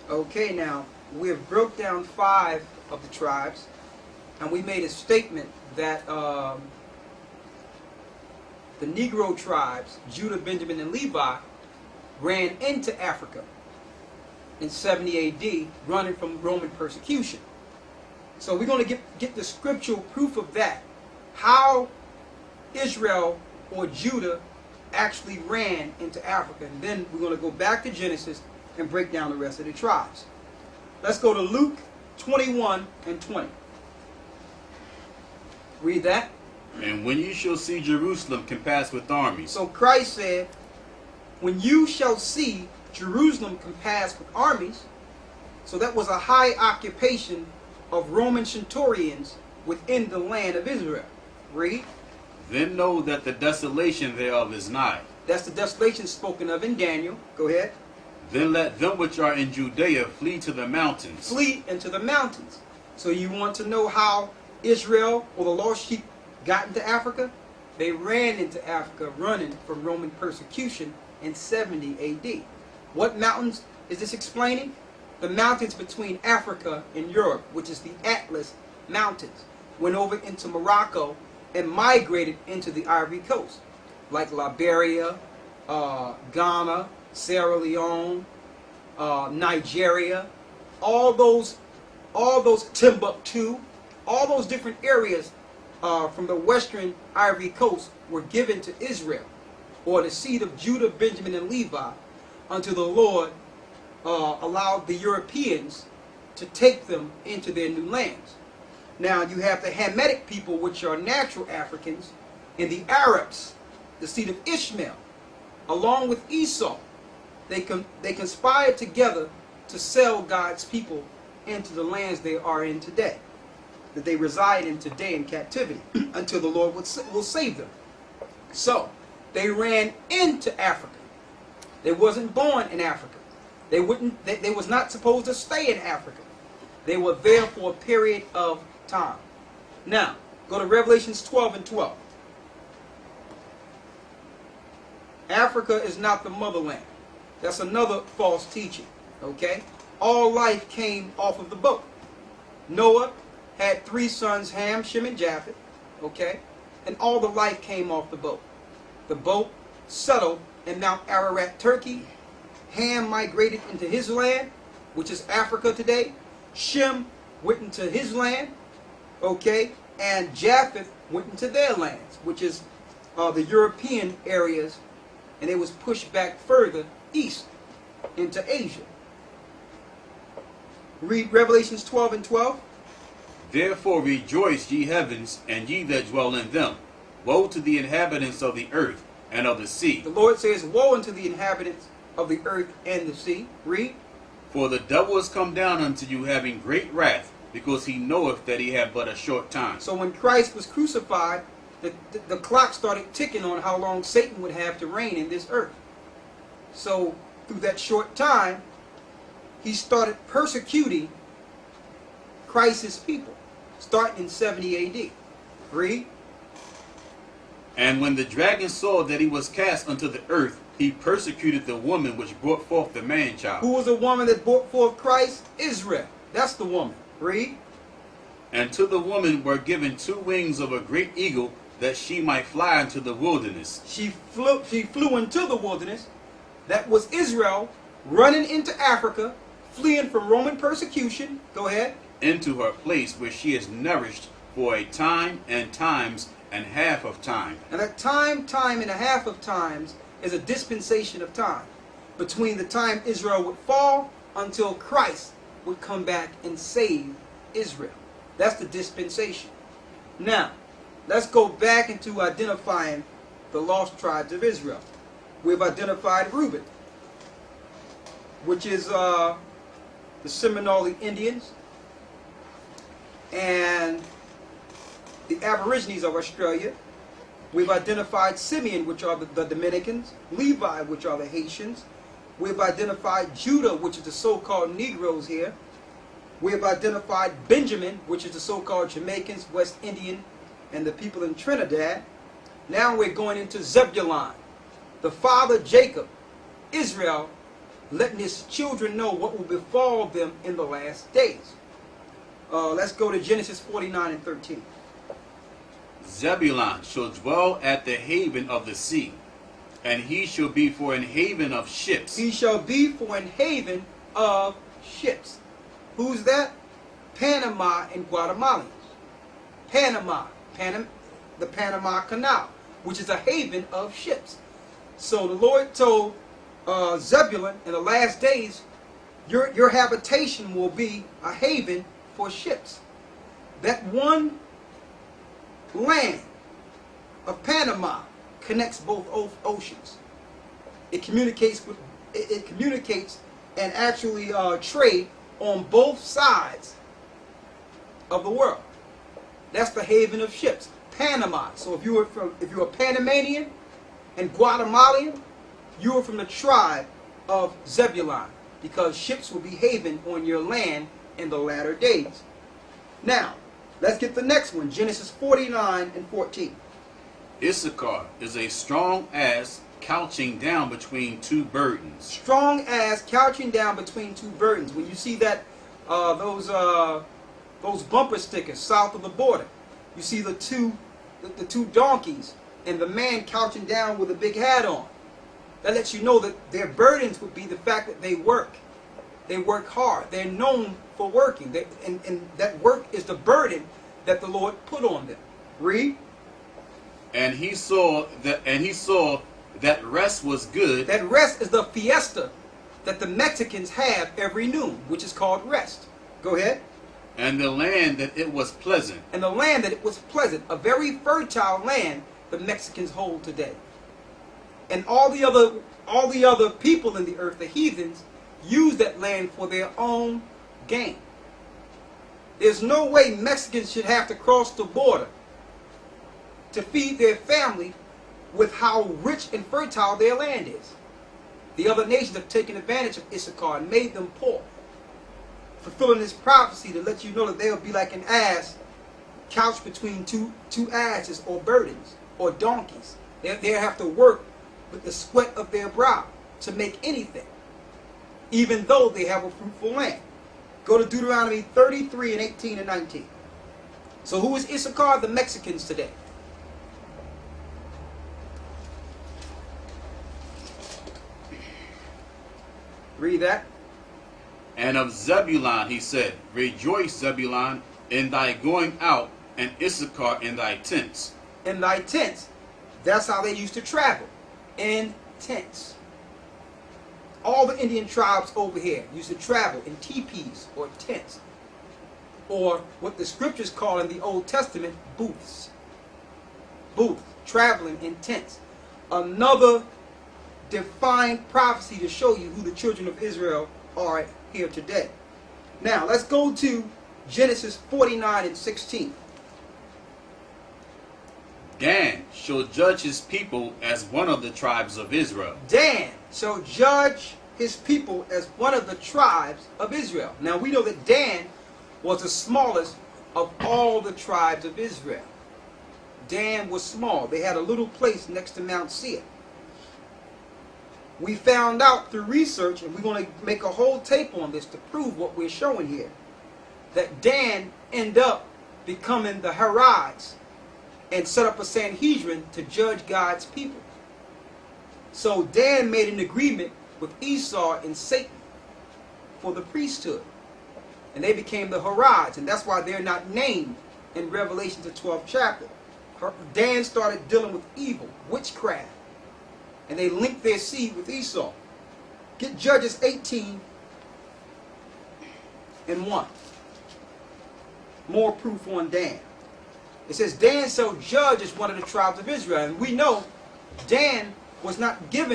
Okay, now we have broke down 5 of the tribes, and we made a statement that the Negro tribes, Judah, Benjamin, and Levi, ran into Africa in 70 AD, running from Roman persecution. So we're going to get the scriptural proof of that, how Israel or Judah actually ran into Africa. And then we're going to go back to Genesis and break down the rest of the tribes. Let's go to Luke 21 and 20. Read that. And when you shall see Jerusalem compassed with armies. So Christ said, when you shall see Jerusalem compassed with armies, so that was a high occupation of Roman centurions within the land of Israel. Read. Then know that the desolation thereof is nigh. That's the desolation spoken of in Daniel. Go ahead. Then let them which are in Judea flee to the mountains. Flee into the mountains. So you want to know how Israel or the lost sheep got into Africa? They ran into Africa running from Roman persecution in 70 AD. What mountains is this explaining? The mountains between Africa and Europe, which is the Atlas Mountains, went over into Morocco and migrated into the Ivory Coast, like Liberia, Ghana, Sierra Leone, Nigeria, all those Timbuktu, all those different areas from the western Ivory Coast were given to Israel, or the seed of Judah, Benjamin, and Levi, until the Lord allowed the Europeans to take them into their new lands. Now you have the Hamitic people, which are natural Africans, and the Arabs, the seed of Ishmael, along with Esau. They conspired together to sell God's people into the lands they are in today, that they reside in today in captivity, until the Lord will save them. So they ran into Africa. They wasn't born in Africa. They was not supposed to stay in Africa. They were there for a period of time. Now, go to Revelations 12 and 12. Africa is not the motherland. That's another false teaching. Okay? All life came off of the boat. Noah had 3 sons, Ham, Shem, and Japheth. Okay? And all the life came off the boat. The boat settled in Mount Ararat, Turkey. Ham migrated into his land, which is Africa today. Shem went into his land, okay, and Japheth went into their lands, which is the European areas, and it was pushed back further east into Asia. Read Revelations 12 and 12. Therefore rejoice, ye heavens, and ye that dwell in them. Woe to the inhabitants of the earth and of the sea. The Lord says, woe unto the inhabitants of the earth and the sea. Read. For the devil is come down unto you having great wrath, because he knoweth that he hath but a short time. So when Christ was crucified, the clock started ticking on how long Satan would have to reign in this earth. So through that short time, he started persecuting Christ's people, starting in 70 AD. Read. And when the dragon saw that he was cast unto the earth, he persecuted the woman which brought forth the man-child. Who was the woman that brought forth Christ? Israel. That's the woman. Read. And to the woman were given 2 wings of a great eagle, that she might fly into the wilderness. She flew into the wilderness. That was Israel running into Africa, fleeing from Roman persecution. Go ahead. Into her place where she is nourished for a time and times and half of time. And that time and a half of times is a dispensation of time between the time Israel would fall until Christ would come back and save Israel. That's the dispensation. Now, let's go back into identifying the lost tribes of Israel. We've identified Reuben, which is the Seminole Indians and the Aborigines of Australia. We've identified Simeon, which are the Dominicans, Levi, which are the Haitians. We've identified Judah, which is the so-called Negroes here. We have identified Benjamin, which is the so-called Jamaicans, West Indian, and the people in Trinidad. Now we're going into Zebulon, the father Jacob, Israel, letting his children know what will befall them in the last days. Let's go to Genesis 49 and 13. Zebulon shall dwell at the haven of the sea, and he shall be for an haven of ships. He shall be for an haven of ships. Who's that? Panama and Guatemalans. Panama, the Panama Canal, which is a haven of ships. So the Lord told Zebulon, in the last days, your habitation will be a haven for ships. That one land of Panama connects both oceans. It communicates and actually trade on both sides of the world. That's the haven of ships, Panama. So if you're a Panamanian and Guatemalan, you are from the tribe of Zebulon, because ships will be haven on your land in the latter days. Now, let's get the next one, Genesis 49 and 14. Issachar is a strong ass couching down between two burdens. Strong ass couching down between two burdens. When you see that those bumper stickers south of the border, you see the two donkeys and the man couching down with a big hat on. That lets you know that their burdens would be the fact that they work. They work hard. They're known for working. And that work is the burden that the Lord put on them. Read. And he saw that rest was good. That rest is the fiesta that the Mexicans have every noon, which is called rest. Go ahead. And the land that it was pleasant. And the land that it was pleasant. A very fertile land the Mexicans hold today. And all the other people in the earth, the heathens, use that land for their own gain. There's no way Mexicans should have to cross the border to feed their family with how rich and fertile their land is. The other nations have taken advantage of Issachar and made them poor, fulfilling this prophecy to let you know that they'll be like an ass couched between two asses or burdens or donkeys. They'll have to work with the sweat of their brow to make anything, even though they have a fruitful land. Go to Deuteronomy 33 and 18 and 19. So who is Issachar? The Mexicans today. Read that. And of Zebulon he said, Rejoice, Zebulon, in thy going out, and Issachar in thy tents. In thy tents. That's how they used to travel. In tents. All the Indian tribes over here used to travel in teepees or tents, or what the scriptures call in the Old Testament booths. Booths, traveling in tents. Another defined prophecy to show you who the children of Israel are here today. Now let's go to Genesis 49 and 16. Dan shall judge his people as one of the tribes of Israel. Dan shall judge his people as one of the tribes of Israel. Now we know that Dan was the smallest of all the tribes of Israel. Dan was small. They had a little place next to Mount Seir. We found out through research, and we're going to make a whole tape on this to prove what we're showing here, that Dan ended up becoming the Herites and set up a Sanhedrin to judge God's people. So Dan made an agreement with Esau and Satan for the priesthood. And they became the Herites, and that's why they're not named in Revelation the 12th chapter. Dan started dealing with evil, witchcraft, and they linked their seed with Esau. Get Judges 18 and 1. More proof on Dan. It says, Dan shall judge as one of the tribes of Israel. And we know Dan was not given